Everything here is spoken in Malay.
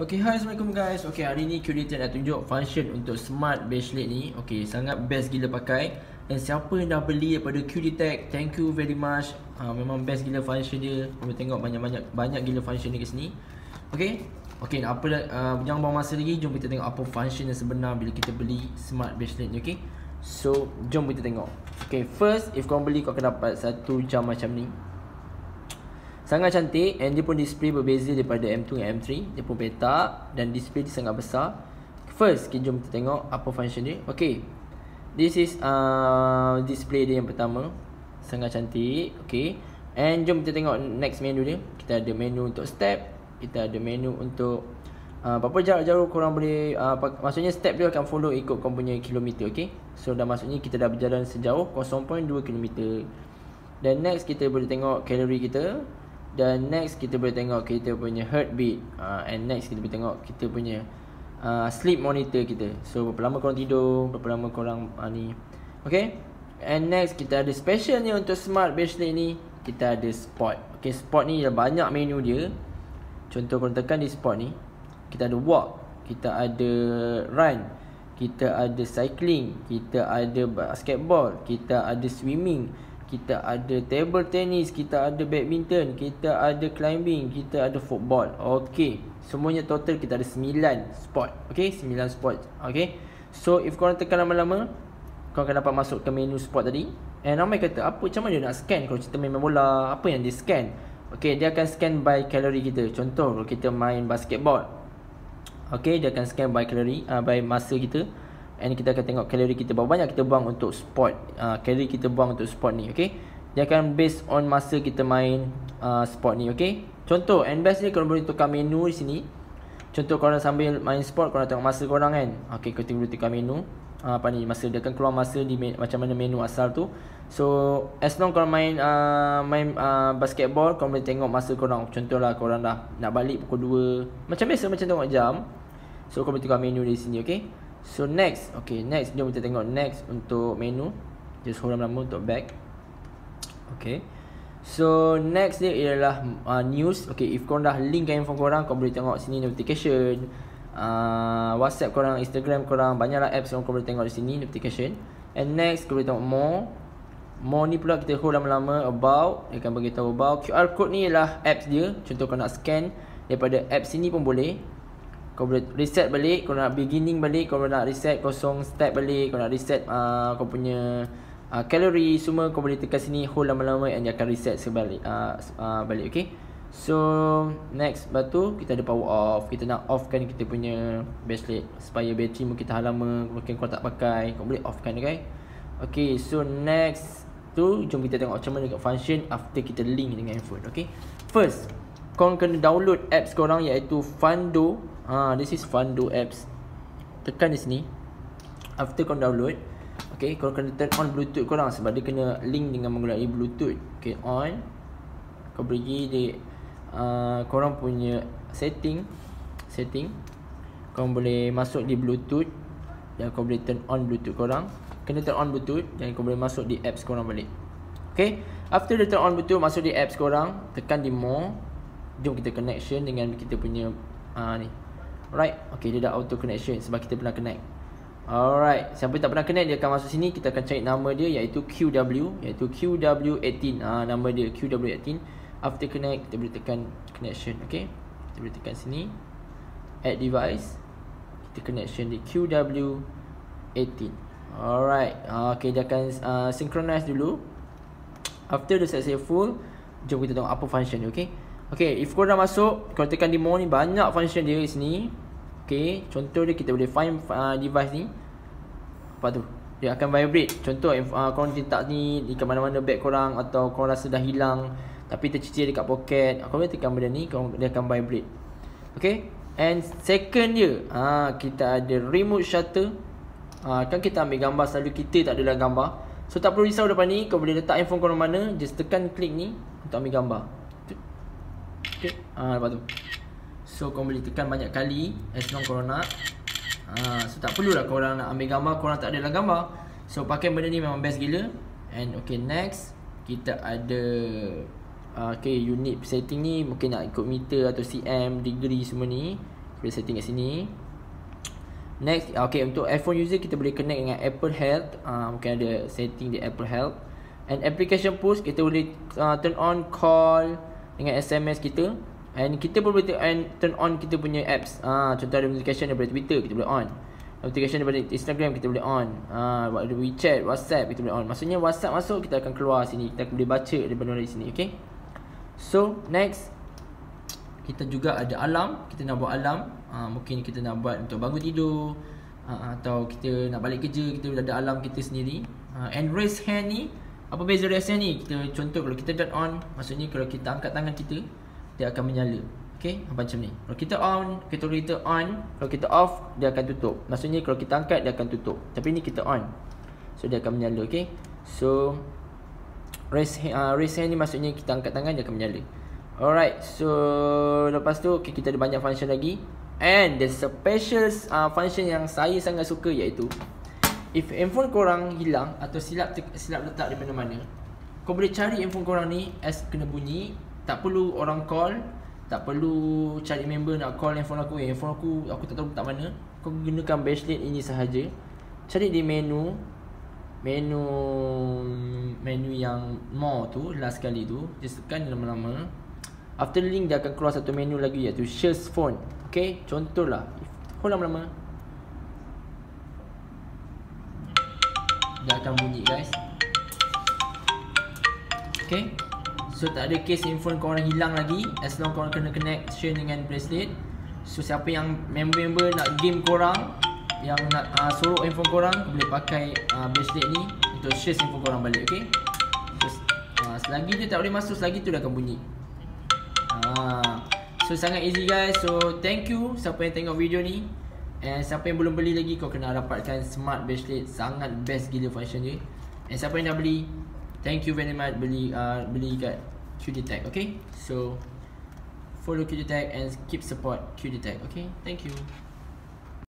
Okay, hai, Assalamualaikum guys. Okay, hari ni Curator nak tunjuk function untuk Smart Baselit ni. Okay, sangat best gila pakai. Dan siapa yang dah beli daripada Curator, thank you very much. Memang best gila function dia. Korang tengok banyak gila function dia kat sini. Okay, jangan buang masa lagi. Jom kita tengok apa function yang sebenar bila kita beli Smart Baselit ni. Okay, so jom kita tengok. Okay, first, if korang beli, korang akan dapat satu jam macam ni. Sangat cantik, and dia pun display berbeza daripada M2 dan M3. Dia pun petak dan display dia sangat besar. First, jom kita tengok apa function dia. Okay, this is display dia yang pertama. Sangat cantik. Okay, and jom kita tengok next menu dia. Kita ada menu untuk step. Kita ada menu untuk berapa jarak jauh korang boleh maksudnya step dia akan follow ikut korang punya kilometer. Okay, so dah maksudnya kita dah berjalan sejauh 0.2 km. Dan next kita boleh tengok kalori kita. Dan next kita boleh tengok kita punya heartbeat. And next kita boleh tengok kita punya sleep monitor kita. So berapa lama korang tidur, berapa lama korang ni. Okay, and next kita ada specialnya untuk Smart Baselit ni. Kita ada spot. Okay, spot ni banyak menu dia. Contoh korang tekan di spot ni, kita ada walk, kita ada run, kita ada cycling, kita ada basketball, kita ada swimming, kita ada table tennis, kita ada badminton, kita ada climbing, kita ada football. Okay, semuanya total kita ada 9 spot. Okay, 9 spot. Okay, so if korang tekan lama-lama, korang akan dapat masuk ke menu spot tadi. And ramai kata, apa macam mana dia nak scan kalau kita main bola? Apa yang dia scan? Okay, dia akan scan by kalori kita. Contoh kalau kita main basketball, okay, dia akan scan by kalori, by masa kita. And kita akan tengok kalori kita, berapa banyak kita buang untuk sport, kalori kita buang untuk sport ni. Okay, dia akan based on masa kita main sport ni. Okay, contoh and best ni korang boleh tukar menu di sini. Contoh korang sambil main sport, korang tengok masa korang kan. Okay, korang boleh tukar menu masa dia akan keluar masa di macam mana menu asal tu. So as long korang main basketball, korang boleh tengok masa korang. Contohlah korang dah nak balik pukul 2, macam biasa, macam tengok jam. So korang boleh tukar menu di sini. Okay, so next. Okay, next jom kita tengok next untuk menu. Just hold lama untuk back. Okay, so next dia ialah news. Okay, if korang dah link handphone korang, korang boleh tengok sini notification, WhatsApp korang, Instagram korang, banyaklah apps yang korang boleh tengok di sini notification. And next korang boleh tengok more ni pula kita hold lama-lama. About, dia akan beritahu about. QR code ni ialah apps dia. Contoh korang nak scan daripada apps sini pun boleh. Kau boleh reset balik, kau nak beginning balik, kau nak reset kosong step balik, kau nak reset kau punya kalori, semua kau boleh tekan sini, hold lama-lama and dia akan reset sebalik balik. Okay, so next batu kita ada power off. Kita nak offkan kita punya baselit supaya bateri mungkin tahan lama, mungkin kau tak pakai, kau boleh offkan. Okay, okay, so next tu jom kita tengok macam mana function after kita link dengan handphone. Okay, first korang kena download apps korang iaitu Fundo. This is Fundo apps. Tekan di sini. After korang download, okay, korang kena turn on Bluetooth korang sebab dia kena link dengan menggunakan Bluetooth. Okay, on. Kau pergi di korang punya setting. Korang boleh masuk di Bluetooth dan kau boleh turn on Bluetooth korang. Kena turn on Bluetooth dan kau boleh masuk di apps korang balik. Okay, after dia turn on Bluetooth, masuk di apps korang, tekan di more. Jom kita connection dengan kita punya ni. Alright, okay, dia dah auto connection sebab kita pernah connect. Alright, siapa tak pernah connect, dia akan masuk sini. Kita akan cari nama dia iaitu QW18. Nama dia QW18. After connect, kita boleh tekan connection. Okay, kita boleh tekan sini, add device. Kita connection di QW18. Alright, okay, dia akan synchronize dulu. After the successful, jom kita tengok apa function dia. Okay, okay, if korang dah masuk, korang tekan di more ni, banyak function dia di sini. Okay, contoh dia kita boleh find device ni. Apa tu? Dia akan vibrate. Contoh korang letak ni di mana-mana bag korang, atau korang rasa dah hilang tapi tercicir dekat poket, korang boleh tekan benda ni, dia akan vibrate. Okay, and second dia kita ada remote shutter. Kan kita ambil gambar selalu kita tak ada dalam gambar. So tak perlu risau depan ni, kau boleh letak handphone korang mana, just tekan klik ni untuk ambil gambar. Okay, lepas tu so korang boleh tekan banyak kali as long korang nak. So tak perlulah korang nak ambil gambar korang tak ada dalam gambar. So pakai benda ni memang best gila. And okay, next kita ada okay, unit setting ni mungkin nak ikut meter atau cm, degree semua ni. boleh setting kat sini. Next, okay, untuk iPhone user kita boleh connect dengan Apple Health. Mungkin ada setting di Apple Health. And application push, kita boleh turn on call dengan SMS kita. And kita pun boleh turn on kita punya apps. Contoh ada notification daripada Twitter, kita boleh on. Notification daripada Instagram, kita boleh on. Ada WeChat, WhatsApp, kita boleh on. Maksudnya WhatsApp masuk, kita akan keluar sini. Kita boleh baca daripada dari sini, okay. So, next, kita juga ada alarm. Kita nak buat alarm. Mungkin kita nak buat untuk bangun tidur, atau kita nak balik kerja, kita ada alarm kita sendiri. And raise hand ni, apa beza raise hand ni? Kita contoh kalau kita turn on, maksudnya kalau kita angkat tangan kita, dia akan menyala. Okay, macam ni. Kalau kita on, kita boleh on. Kalau kita off, dia akan tutup. Maksudnya kalau kita angkat, dia akan tutup. Tapi ni kita on, so dia akan menyala. Okay, so raise hand ni maksudnya kita angkat tangan, dia akan menyala. Alright, so lepas tu okay, kita ada banyak function lagi. And there's a special function yang saya sangat suka, iaitu if handphone korang hilang atau silap letak di mana-mana, kau boleh cari handphone korang ni as kena bunyi. Tak perlu orang call, tak perlu cari member nak call handphone aku. Handphone aku tak tahu letak mana. Kau gunakan Bashlet ini sahaja. Cari di menu yang more tu, last kali tu, just tekan lama-lama. After link, dia akan keluar satu menu lagi, iaitu Shares Phone. Okay, contohlah, hold lama-lama, dia akan bunyi guys. Okay, so tak ada case handphone korang hilang lagi, as long korang kena connection dengan Bracelet. So siapa yang member-member nak game korang, yang nak sorok handphone korang, boleh pakai Bracelet ni untuk share handphone korang balik. Okay, so, selagi dia tak boleh masuk, selagi tu dah akan bunyi. So sangat easy guys. So thank you siapa yang tengok video ni. And siapa yang belum beli lagi, kau kena dapatkan Smart Bashlet. Sangat best gila function dia. And siapa yang dah beli, thank you very much. Beli kat QDTech. Okay, so follow QDTech and keep support QDTech. Okay, thank you.